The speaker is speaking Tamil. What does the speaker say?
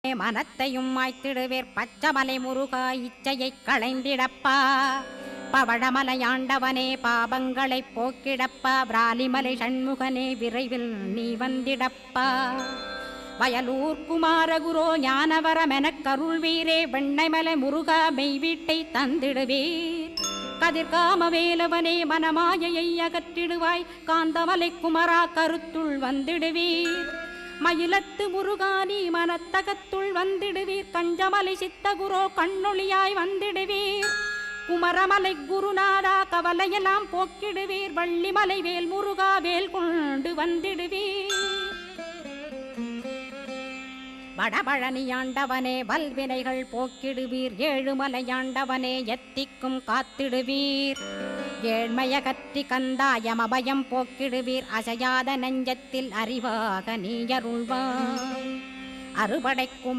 மனத்தையும் மாய்த்திடுவேர் பச்சமலை முருகா இச்சையை களைந்திடப்பா. பவழமலையாண்டவனே பாபங்களை போக்கிடப்பா. பிராலிமலை சண்முகனே விரைவில் நீ வந்திடப்பா. வயலூர் குமாரகுரோ ஞானவரமெனக் கருள்வீரே. வெண்ணைமலை முருகா மெய் வீட்டை தந்திடுவீர். கதிர்காம வேலவனே மனமாயையை அகற்றிடுவாய். காந்தமலை குமரா கருத்துள் வந்திடுவீர். மயிலத்து முருகானி மனத்தகத்துள் வந்திடுவீர். கஞ்சமலை சித்தகுரோ கண்ணொளியாய் வந்திடுவீர். குமரமலை குருநாதா கவலையெல்லாம் போக்கிடுவீர். வள்ளிமலை வேல் முருகா வேல் கொண்டு வந்திடுவீர். வடபழனியாண்டவனே வல்வினைகள் போக்கிடுவீர். ஏழுமலையாண்டவனே எத்திக்கும் காத்திடுவீர். ஏழ்மையகற்றி கந்தாயம் அபயம் போக்கிடுவீர். அசையாத நெஞ்சத்தில் அறிவாக நீயருள்வாய். அறுபடைக்கும்